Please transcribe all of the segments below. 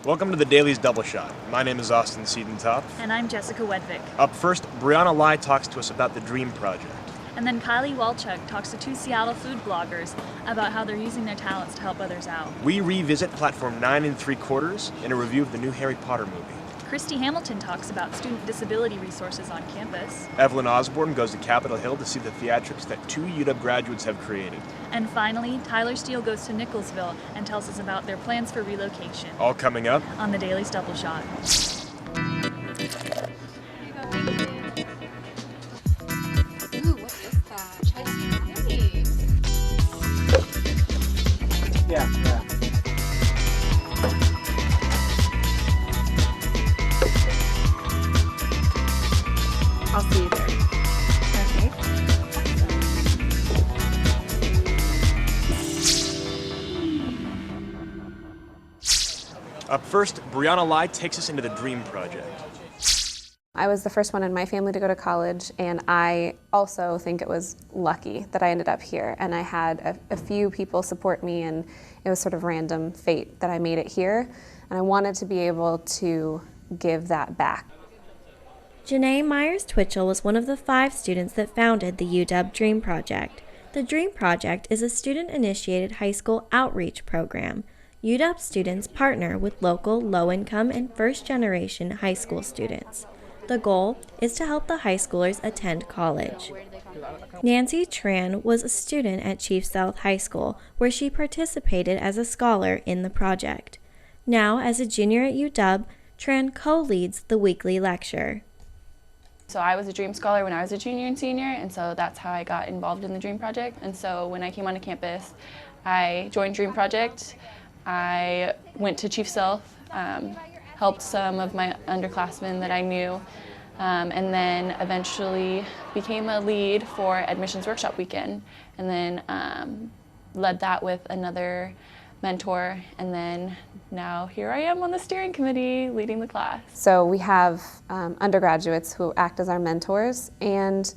Welcome to the Daily's Double Shot. My name is Austin Siedentop. And I'm Jessica Wedvik. Up first, Brianna Lai talks to us about the Dream Project. And then Kylie Walchuk talks to two Seattle food bloggers about how they're using their talents to help others out. We revisit Platform 9 3/4 in a review of the new Harry Potter movie. Christy Hamilton talks about student disability resources on campus. Evelyn Osborne goes to Capitol Hill to see the theatrics that two UW graduates have created. And finally, Tyler Steele goes to Nicholsville and tells us about their plans for relocation. All coming up on the Daily's Double Shot. Ooh, what is that? Chinese. Yeah. I'll see you there. Okay. Up first, Brianna Lai takes us into the Dream Project. I was the first one in my family to go to college, and I also think it was lucky that I ended up here. And I had a few people support me, and it was sort of random fate that I made it here. And I wanted to be able to give that back. Janae Myers-Twitchell was one of the 5 students that founded the UW Dream Project. The Dream Project is a student-initiated high school outreach program. UW students partner with local low-income and first-generation high school students. The goal is to help the high schoolers attend college. Nancy Tran was a student at Chief South High School, where she participated as a scholar in the project. Now, as a junior at UW, Tran co-leads the weekly lecture. So I was a Dream Scholar when I was a junior and senior, and so that's how I got involved in the Dream Project. And so when I came onto campus, I joined Dream Project. I went to Chief South, helped some of my underclassmen that I knew, and then eventually became a lead for Admissions Workshop Weekend, and then led that with another mentor, and then now here I am on the steering committee leading the class. So we have undergraduates who act as our mentors, and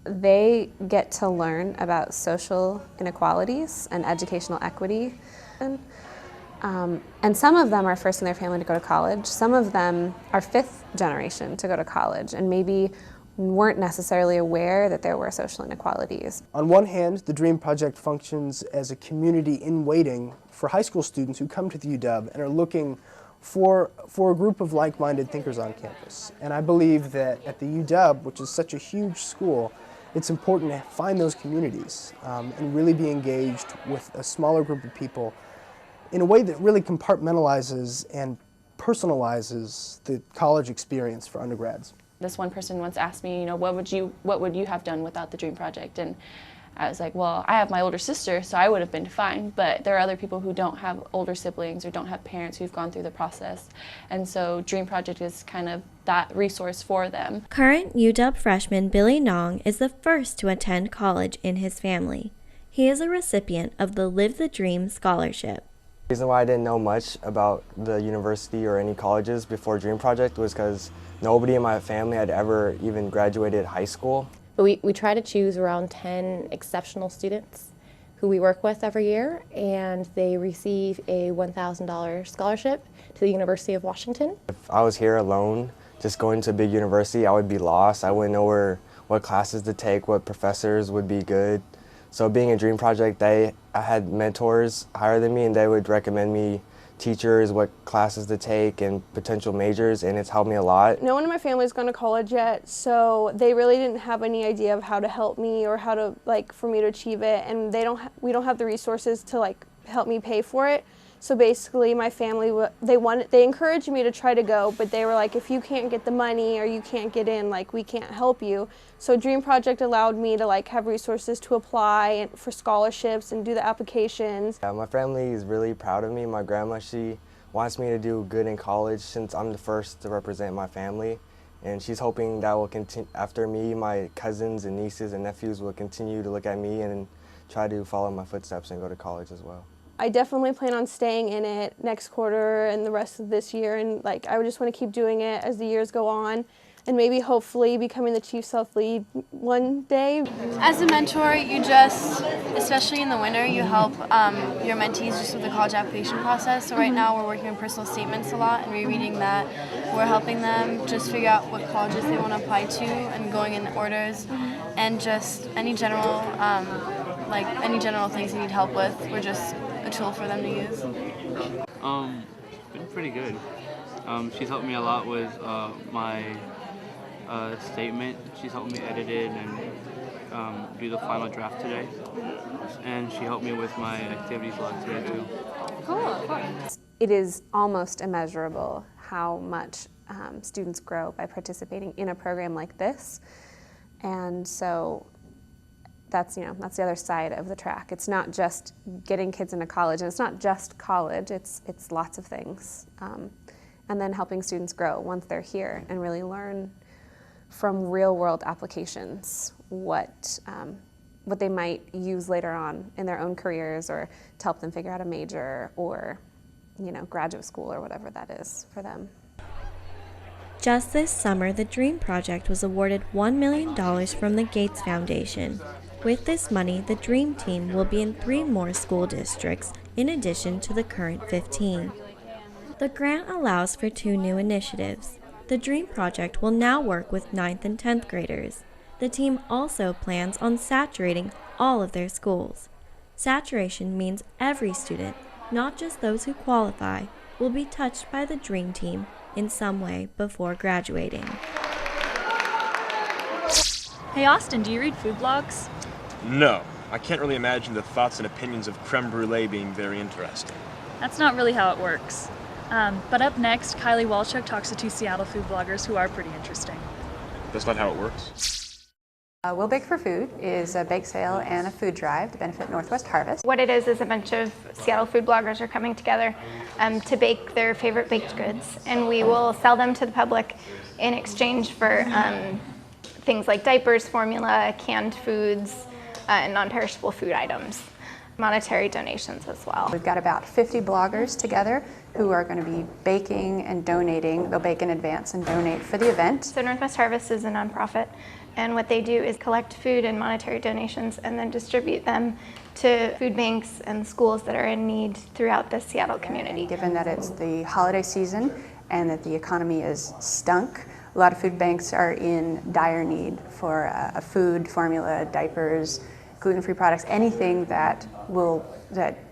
they get to learn about social inequalities and educational equity. And some of them are first in their family to go to college. Some of them are 5th generation to go to college and maybe weren't necessarily aware that there were social inequalities. On one hand, the Dream Project functions as a community in waiting for high school students who come to the UW and are looking for a group of like-minded thinkers on campus. And I believe that at the UW, which is such a huge school, it's important to find those communities and really be engaged with a smaller group of people in a way that really compartmentalizes and personalizes the college experience for undergrads. This one person once asked me, what would you have done without the Dream Project? And I was like, well, I have my older sister, so I would have been fine, but there are other people who don't have older siblings or don't have parents who've gone through the process. And so Dream Project is kind of that resource for them. Current UW freshman Billy Nong is the first to attend college in his family. He is a recipient of the Live the Dream scholarship. The reason why I didn't know much about the university or any colleges before Dream Project was because nobody in my family had ever even graduated high school. But we try to choose around 10 exceptional students who we work with every year, and they receive a $1,000 scholarship to the University of Washington. If I was here alone, just going to a big university, I would be lost. I wouldn't know what classes to take, what professors would be good. So being a Dream Project, I had mentors higher than me, and they would recommend me teachers, what classes to take, and potential majors, and it's helped me a lot. No one in my family has gone to college yet, so they really didn't have any idea of how to help me or how to, for me to achieve it, and we don't have the resources to, help me pay for it. So basically, my family, they encouraged me to try to go, but they were like, if you can't get the money or you can't get in, we can't help you. So Dream Project allowed me to have resources to apply for scholarships and do the applications. Yeah, my family is really proud of me. My grandma, she wants me to do good in college since I'm the first to represent my family. And she's hoping that will continue after me, my cousins and nieces and nephews will continue to look at me and try to follow my footsteps and go to college as well. I definitely plan on staying in it next quarter and the rest of this year, and I just want to keep doing it as the years go on. and maybe hopefully becoming the chief self lead one day. As a mentor, you just, especially in the winter, you help your mentees just with the college application process. So right now we're working on personal statements a lot and rereading that. We're helping them just figure out what colleges they want to apply to and going in orders, and just any general things they need help with. We're just a tool for them to use. Been pretty good. She's helped me a lot with my statement. She's helped me edit it and do the final draft today. And she helped me with my activities log today too. Cool. It is almost immeasurable how much students grow by participating in a program like this. And so that's the other side of the track. It's not just getting kids into college, and it's not just college, it's lots of things. And then helping students grow once they're here and really learn from real world applications what they might use later on in their own careers, or to help them figure out a major, or graduate school, or whatever that is for them. Just this summer, the DREAM Project was awarded $1 million from the Gates Foundation. With this money, the DREAM team will be in 3 more school districts in addition to the current 15. The grant allows for 2 new initiatives. The DREAM Project will now work with 9th and 10th graders. The team also plans on saturating all of their schools. Saturation means every student, not just those who qualify, will be touched by the DREAM team in some way before graduating. Hey Austin, do you read food blogs? No, I can't really imagine the thoughts and opinions of creme brulee being very interesting. That's not really how it works. But up next, Kylie Walchuk talks to 2 Seattle food bloggers who are pretty interesting. That's not how it works. We'll Bake for Food is a bake sale and a food drive to benefit Northwest Harvest. What it is a bunch of Seattle food bloggers are coming together to bake their favorite baked goods, and we will sell them to the public in exchange for things like diapers, formula, canned foods, and non-perishable food items. Monetary donations as well. We've got about 50 bloggers together who are going to be baking and donating. They'll bake in advance and donate for the event. So Northwest Harvest is a nonprofit, and what they do is collect food and monetary donations and then distribute them to food banks and schools that are in need throughout the Seattle community. Given that it's the holiday season and that the economy is stunk, a lot of food banks are in dire need for food, formula, diapers, gluten-free products, anything that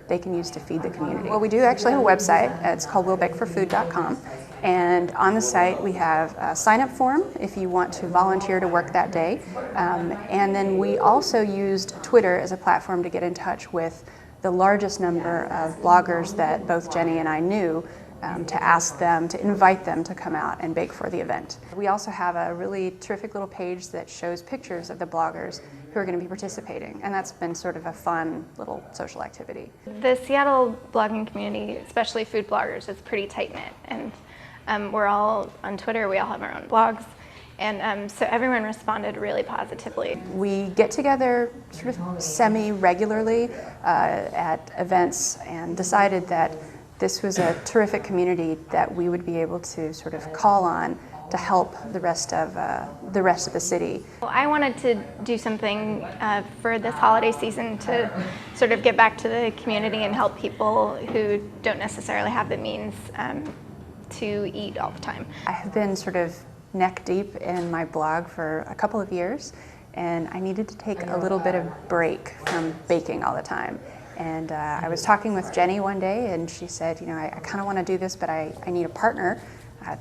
they can use to feed the community. Well, we do actually have a website. It's called willbakeforfood.com. And on the site we have a sign-up form if you want to volunteer to work that day. And then we also used Twitter as a platform to get in touch with the largest number of bloggers that both Jenny and I knew, to ask them, to invite them to come out and bake for the event. We also have a really terrific little page that shows pictures of the bloggers who are going to be participating, and that's been sort of a fun little social activity. The Seattle blogging community, especially food bloggers, is pretty tight-knit, and we're all on Twitter, we all have our own blogs, and so everyone responded really positively. We get together sort of semi-regularly at events and decided that this was a terrific community that we would be able to sort of call on to help the rest of the city. Well, I wanted to do something for this holiday season to sort of get back to the community and help people who don't necessarily have the means to eat all the time. I have been sort of neck deep in my blog for a couple of years, and I needed to take a little bit of break from baking all the time. And I was talking with Jenny one day, and she said, I kind of want to do this, but I need a partner.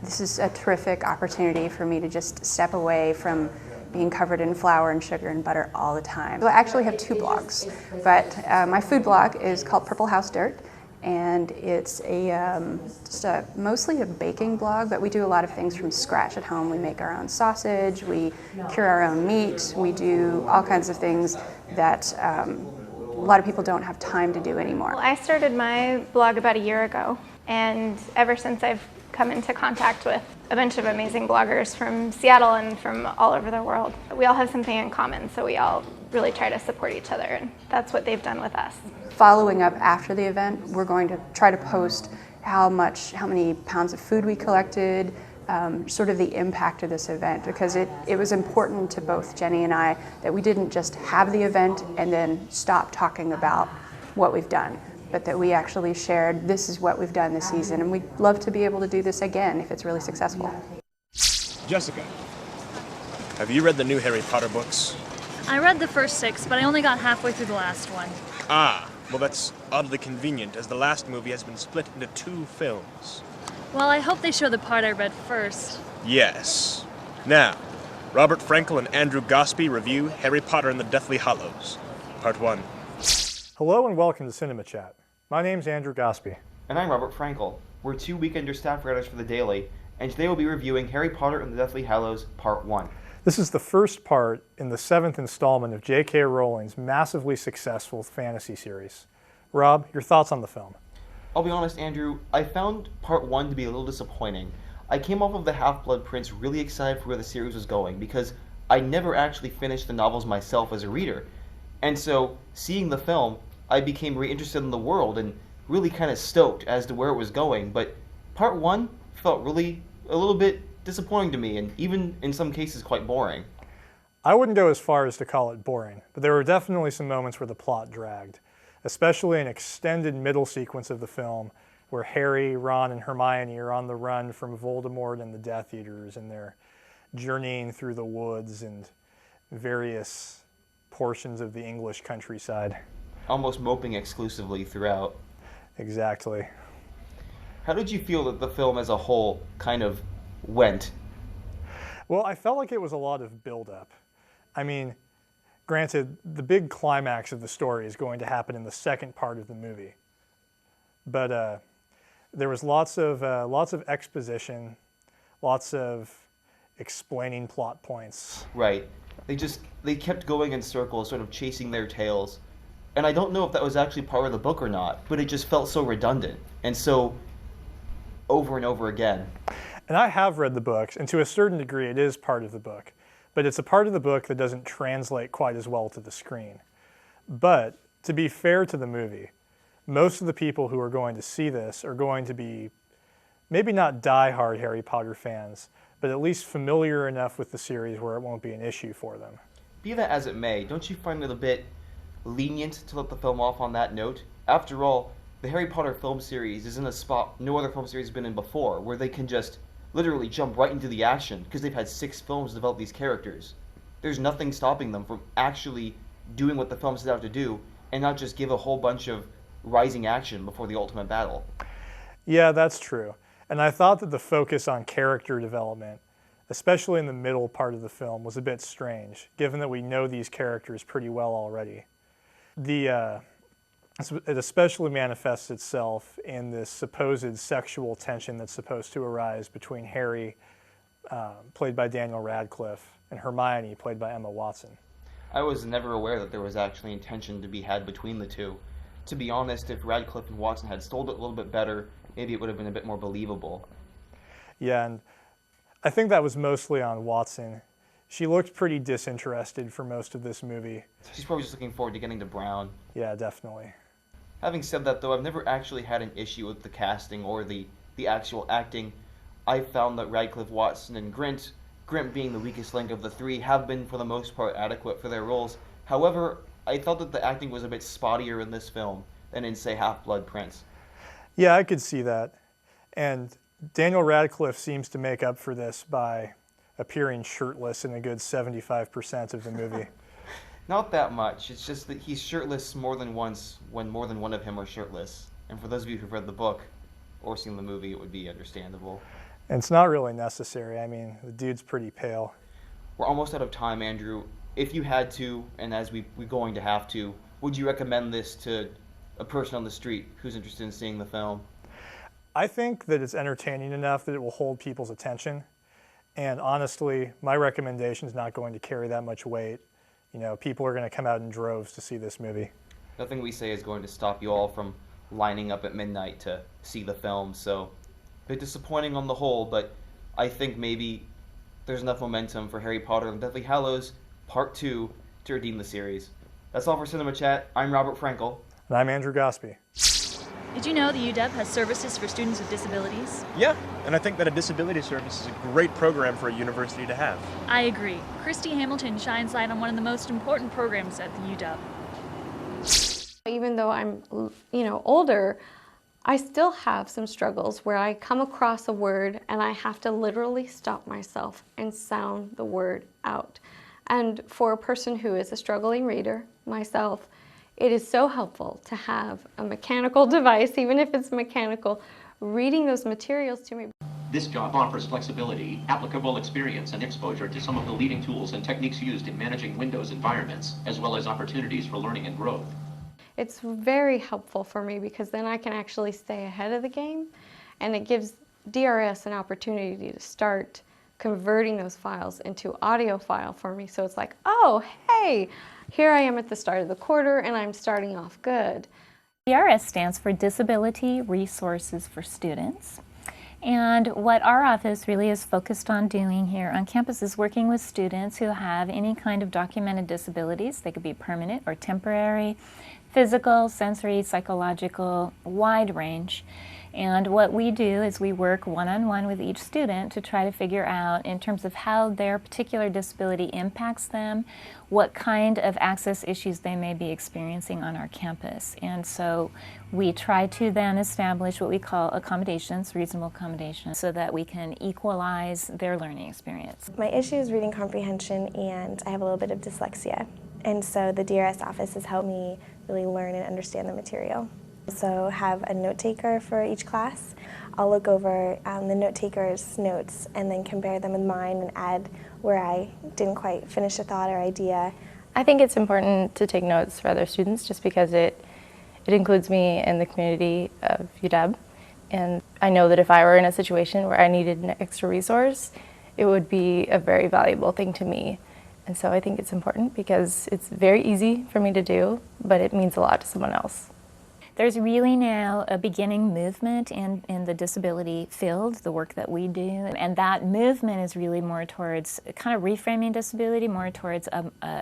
This is a terrific opportunity for me to just step away from being covered in flour and sugar and butter all the time. So I actually have 2 blogs, but my food blog is called Purple House Dirt, and it's mostly a baking blog, but we do a lot of things from scratch at home. We make our own sausage, we cure our own meat, we do all kinds of things that a lot of people don't have time to do anymore. Well, I started my blog about a year ago, and ever since I've come into contact with a bunch of amazing bloggers from Seattle and from all over the world. We all have something in common, so we all really try to support each other, and that's what they've done with us. Following up after the event, we're going to try to post how many pounds of food we collected, sort of the impact of this event, because it was important to both Jenny and I that we didn't just have the event and then stop talking about what we've done, but that we actually shared, this is what we've done this season, and we'd love to be able to do this again if it's really successful. Jessica, have you read the new Harry Potter books? I read the first 6, but I only got halfway through the last one. Ah, well that's oddly convenient, as the last movie has been split into 2 films. Well, I hope they show the part I read first. Yes. Now, Robert Frankel and Andrew Gospey review Harry Potter and the Deathly Hallows, Part 1. Hello and welcome to Cinema Chat. My name's Andrew Gospey. And I'm Robert Frankel. We're 2 Weekender staff writers for The Daily, and today we'll be reviewing Harry Potter and the Deathly Hallows Part 1. This is the first part in the 7th installment of J.K. Rowling's massively successful fantasy series. Rob, your thoughts on the film? I'll be honest, Andrew, I found Part 1 to be a little disappointing. I came off of The Half-Blood Prince really excited for where the series was going, because I never actually finished the novels myself as a reader. And so, seeing the film, I became very interested in the world and really kind of stoked as to where it was going. But Part 1 felt really a little bit disappointing to me, and even in some cases quite boring. I wouldn't go as far as to call it boring, but there were definitely some moments where the plot dragged, especially an extended middle sequence of the film where Harry, Ron, and Hermione are on the run from Voldemort and the Death Eaters, and they're journeying through the woods and various portions of the English countryside. Almost moping exclusively throughout. Exactly. How did you feel that the film as a whole kind of went? Well, I felt like it was a lot of build-up. I mean, granted, the big climax of the story is going to happen in the second part of the movie. But there was lots of exposition, lots of explaining plot points. Right. They kept going in circles, sort of chasing their tails. And I don't know if that was actually part of the book or not, but it just felt so redundant and so over and over again. And I have read the books, and to a certain degree it is part of the book. But it's a part of the book that doesn't translate quite as well to the screen. But to be fair to the movie, most of the people who are going to see this are going to be maybe not die-hard Harry Potter fans, but at least familiar enough with the series where it won't be an issue for them. Be that as it may, don't you find it a bit lenient to let the film off on that note? After all, the Harry Potter film series is in a spot no other film series has been in before, where they can just literally jump right into the action because they've had 6 films to develop these characters. There's nothing stopping them from actually doing what the film set out to do and not just give a whole bunch of rising action before the ultimate battle. Yeah, that's true. And I thought that the focus on character development, especially in the middle part of the film, was a bit strange, given that we know these characters pretty well already. It especially manifests itself in this supposed sexual tension that's supposed to arise between Harry, played by Daniel Radcliffe, and Hermione, played by Emma Watson. I was never aware that there was actually intention to be had between the two. To be honest, if Radcliffe and Watson had sold it a little bit better, maybe it would have been a bit more believable. Yeah, and I think that was mostly on Watson. She looked pretty disinterested for most of this movie. She's probably just looking forward to getting to Brown. Yeah, definitely. Having said that, though, I've never actually had an issue with the casting or the actual acting. I found that Radcliffe, Watson, and Grint being the weakest link of the 3, have been, for the most part, adequate for their roles. However, I felt that the acting was a bit spottier in this film than in, say, Half-Blood Prince. Yeah, I could see that. And Daniel Radcliffe seems to make up for this by appearing shirtless in a good 75% of the movie. Not that much. It's just that he's shirtless more than once when more than one of him are shirtless. And for those of you who've read the book or seen the movie, it would be understandable. And it's not really necessary. I mean, the dude's pretty pale. We're almost out of time, Andrew. If you had to, and as we're going to have to, would you recommend this to a person on the street who's interested in seeing the film? I think that it's entertaining enough that it will hold people's attention. And honestly, my recommendation is not going to carry that much weight. You know, people are going to come out in droves to see this movie. Nothing we say is going to stop you all from lining up at midnight to see the film, so a bit disappointing on the whole, but I think maybe there's enough momentum for Harry Potter and Deathly Hallows Part 2 to redeem the series. That's all for Cinema Chat. I'm Robert Frankel. And I'm Andrew Gospey. Did you know the UW has services for students with disabilities? Yeah, and I think that a disability service is a great program for a university to have. I agree. Christy Hamilton shines light on one of the most important programs at the UW. Even though I'm, older, I still have some struggles where I come across a word and I have to literally stop myself and sound the word out. And for a person who is a struggling reader, myself, it is so helpful to have a mechanical device, even if it's mechanical, reading those materials to me. This job offers flexibility, applicable experience, and exposure to some of the leading tools and techniques used in managing Windows environments, as well as opportunities for learning and growth. It's very helpful for me because then I can actually stay ahead of the game, and it gives DRS an opportunity to start converting those files into audio file for me. So it's like, oh, hey, here I am at the start of the quarter and I'm starting off good. DRS stands for Disability Resources for Students. And what our office really is focused on doing here on campus is working with students who have any kind of documented disabilities. They could be permanent or temporary, physical, sensory, psychological, wide range. And what we do is we work one-on-one with each student to try to figure out, in terms of how their particular disability impacts them, what kind of access issues they may be experiencing on our campus. And so we try to then establish what we call accommodations, reasonable accommodations, so that we can equalize their learning experience. My issue is reading comprehension, and I have a little bit of dyslexia. And so the DRS office has helped me really learn and understand the material. So have a note taker for each class. I'll look over the note taker's notes and then compare them with mine and add where I didn't quite finish a thought or idea. I think it's important to take notes for other students just because it includes me in the community of UW. And I know that if I were in a situation where I needed an extra resource, it would be a very valuable thing to me. And so I think it's important because it's very easy for me to do, but it means a lot to someone else. There's really now a beginning movement in the disability field, the work that we do, and that movement is really more towards kind of reframing disability, more towards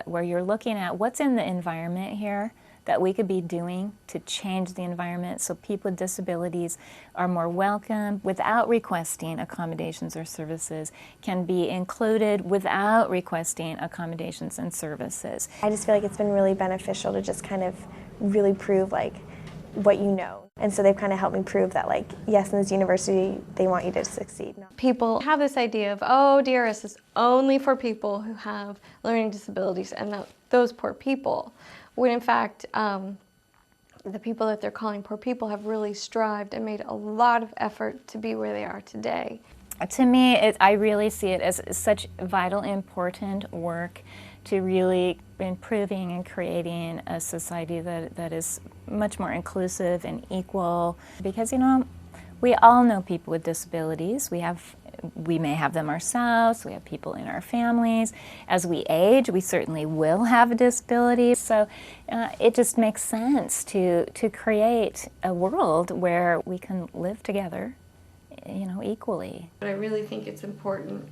where you're looking at what's in the environment here that we could be doing to change the environment so people with disabilities are more welcome without requesting accommodations or services, can be included without requesting accommodations and services. I just feel like it's been really beneficial to just kind of really prove what you know. And so they've kind of helped me prove that yes, in this university, they want you to succeed. People have this idea of, oh, DRS is only for people who have learning disabilities and those poor people. When in fact, the people that they're calling poor people have really strived and made a lot of effort to be where they are today. To me, I really see it as such vital, important work to really improving and creating a society that is much more inclusive and equal. Because, we all know people with disabilities. We may have them ourselves, we have people in our families. As we age, we certainly will have a disability. So it just makes sense to create a world where we can live together, equally. But I really think it's important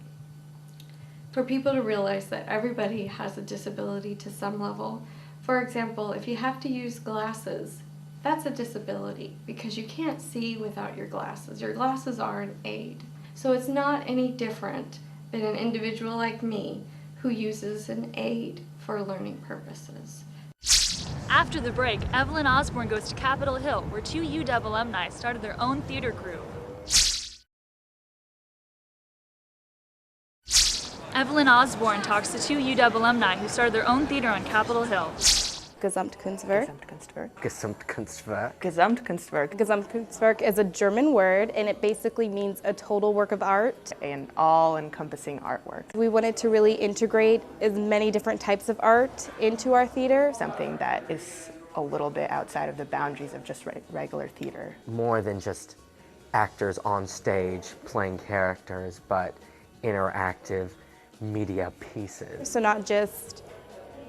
for people to realize that everybody has a disability to some level. For example, if you have to use glasses, that's a disability because you can't see without your glasses. Your glasses are an aid. So it's not any different than an individual like me who uses an aid for learning purposes. After the break, Evelyn Osborne goes to Capitol Hill, where two UW alumni started their own theater group. Evelyn Osborne talks to two UW alumni who started their own theater on Capitol Hill. Gesamtkunstwerk. Gesamtkunstwerk. Gesamtkunstwerk. Gesamtkunstwerk is a German word, and it basically means a total work of art. An all-encompassing artwork. We wanted to really integrate as many different types of art into our theater. Something that is a little bit outside of the boundaries of just regular theater. More than just actors on stage playing characters, but interactive media pieces. So not just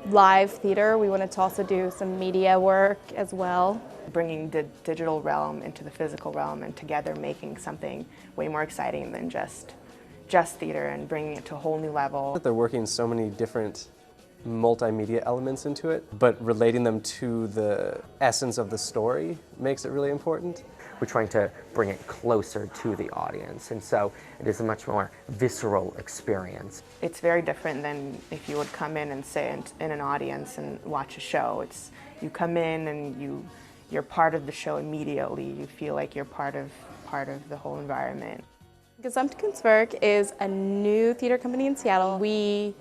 live theater, we wanted to also do some media work as well. Bringing the digital realm into the physical realm and together making something way more exciting than just theater and bringing it to a whole new level. They're working so many different multimedia elements into it, but relating them to the essence of the story makes it really important. We're trying to bring it closer to the audience, and so it is a much more visceral experience. It's very different than if you would come in and sit in an audience and watch a show. It's you come in and you're part of the show immediately. You feel like you're part of the whole environment. Gesamtkunstwerk is a new theater company in Seattle. We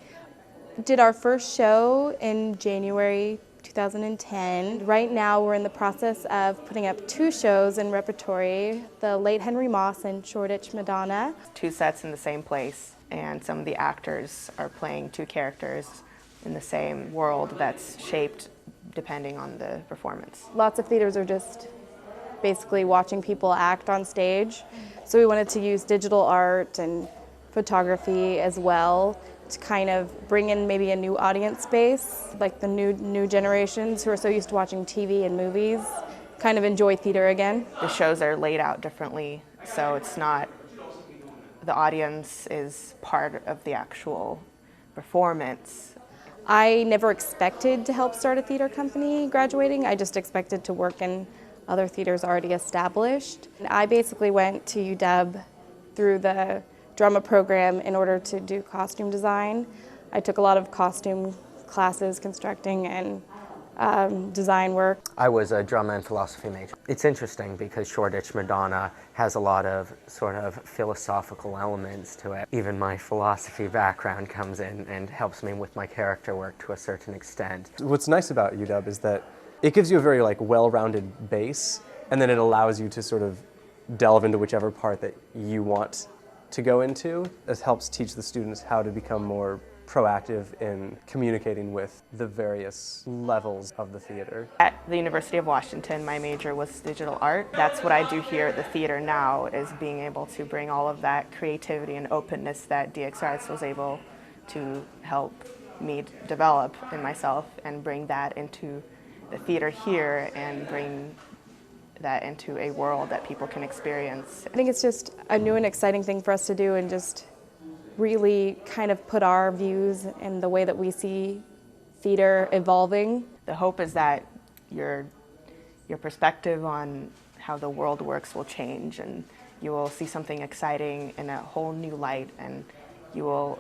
did our first show in January 2010. Right now we're in the process of putting up 2 shows in repertory, The Late Henry Moss and Shoreditch Madonna. 2 sets in the same place, and some of the actors are playing 2 characters in the same world that's shaped depending on the performance. Lots of theaters are just basically watching people act on stage, so we wanted to use digital art and photography as well to kind of bring in maybe a new audience base, like the new generations who are so used to watching TV and movies, kind of enjoy theater again. The shows are laid out differently, so it's not, the audience is part of the actual performance. I never expected to help start a theater company graduating. I just expected to work in other theaters already established. I basically went to UW through the drama program in order to do costume design. I took a lot of costume classes, constructing and design work. I was a drama and philosophy major. It's interesting because Shoreditch Madonna has a lot of sort of philosophical elements to it. Even my philosophy background comes in and helps me with my character work to a certain extent. What's nice about UW is that it gives you a very well-rounded base, and then it allows you to sort of delve into whichever part that you want to go into. It helps teach the students how to become more proactive in communicating with the various levels of the theater. At the University of Washington, my major was digital art. That's what I do here at the theater now, is being able to bring all of that creativity and openness that DX Arts was able to help me develop in myself, and bring that into the theater here and bring that into a world that people can experience. I think it's just a new and exciting thing for us to do, and just really kind of put our views and the way that we see theater evolving. The hope is that your perspective on how the world works will change, and you will see something exciting in a whole new light, and you will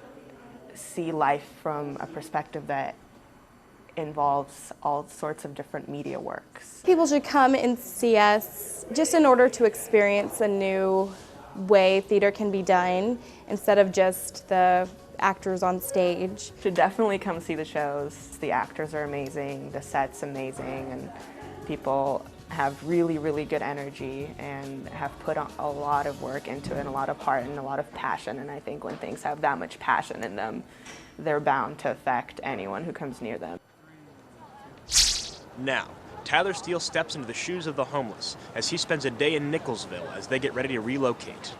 see life from a perspective that involves all sorts of different media works. People should come and see us just in order to experience a new way theater can be done, instead of just the actors on stage. Should definitely come see the shows. The actors are amazing, the set's amazing, and people have really, really good energy and have put a lot of work into it, and a lot of heart and a lot of passion, and I think when things have that much passion in them, they're bound to affect anyone who comes near them. Now, Tyler Steele steps into the shoes of the homeless as he spends a day in Nicholsville as they get ready to relocate.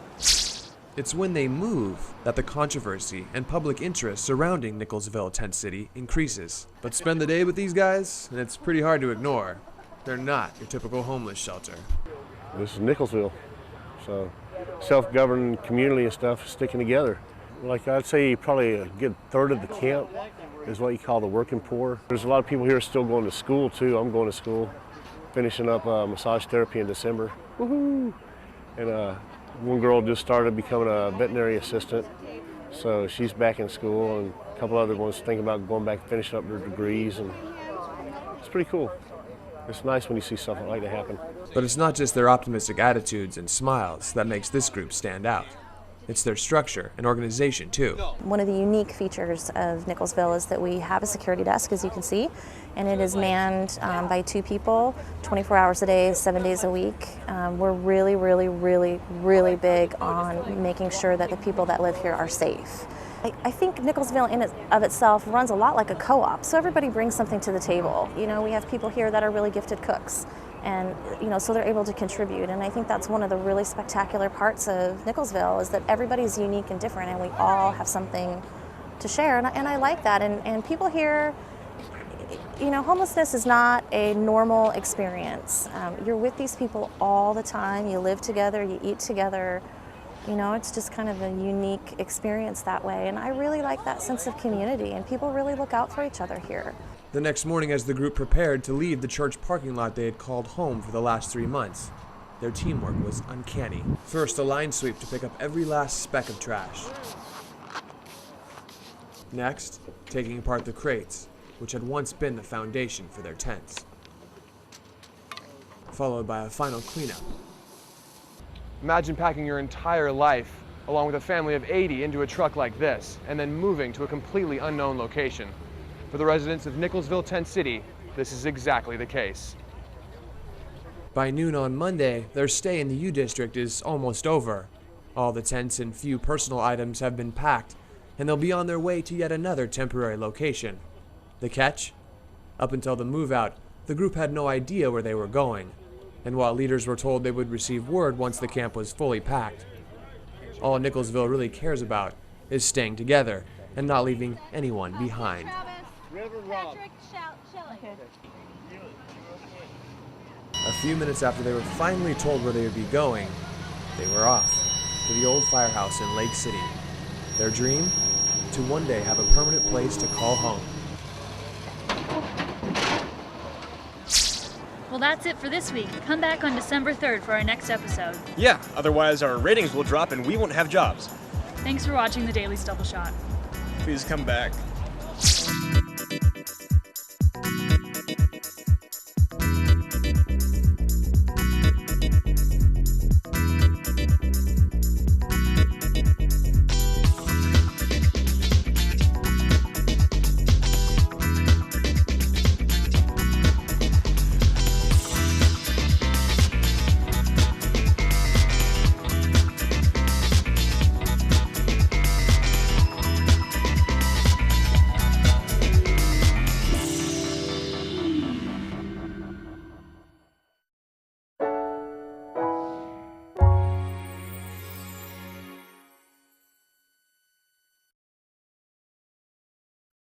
It's when they move that the controversy and public interest surrounding Nicholsville tent city increases. But spend the day with these guys, and it's pretty hard to ignore. They're not your typical homeless shelter. This is Nicholsville, so self-governed community and stuff sticking together. Like I'd say probably a good third of the camp is what you call the working poor. There's a lot of people here still going to school too. I'm going to school, finishing up massage therapy in December. Woohoo! And one girl just started becoming a veterinary assistant, so she's back in school, and a couple other ones thinking about going back and finishing up their degrees, and it's pretty cool. It's nice when you see something like that happen. But it's not just their optimistic attitudes and smiles that makes this group stand out. It's their structure and organization, too. One of the unique features of Nicholsville is that we have a security desk, as you can see, and it is manned by 2 people, 24 hours a day, 7 days a week. We're really, really, really, really big on making sure that the people that live here are safe. I think Nicholsville in of itself runs a lot like a co-op, so everybody brings something to the table. You know, we have people here that are really gifted cooks, and so they're able to contribute, and I think that's one of the really spectacular parts of Nicholsville, is that everybody's unique and different, and we all have something to share, and I like that. And people here, homelessness is not a normal experience. You're with these people all the time, you live together, you eat together, You know, it's just kind of a unique experience that way, and I really like that sense of community, and people really look out for each other here. The next morning, as the group prepared to leave the church parking lot they had called home for the last 3 months, their teamwork was uncanny. First, a line sweep to pick up every last speck of trash. Next, taking apart the crates, which had once been the foundation for their tents. Followed by a final cleanup. Imagine packing your entire life, along with a family of 80, into a truck like this, and then moving to a completely unknown location. For the residents of Nicholsville, Tent City, this is exactly the case. By noon on Monday, their stay in the U District is almost over. All the tents and few personal items have been packed, and they'll be on their way to yet another temporary location. The catch? Up until the move-out, the group had no idea where they were going, and while leaders were told they would receive word once the camp was fully packed, all Nicholsville really cares about is staying together and not leaving anyone behind. A few minutes after they were finally told where they would be going, they were off to the old firehouse in Lake City. Their dream? To one day have a permanent place to call home. Well, that's it for this week. Come back on December 3rd for our next episode. Yeah, otherwise our ratings will drop and we won't have jobs. Thanks for watching the Daily Stubble Shot. Please come back.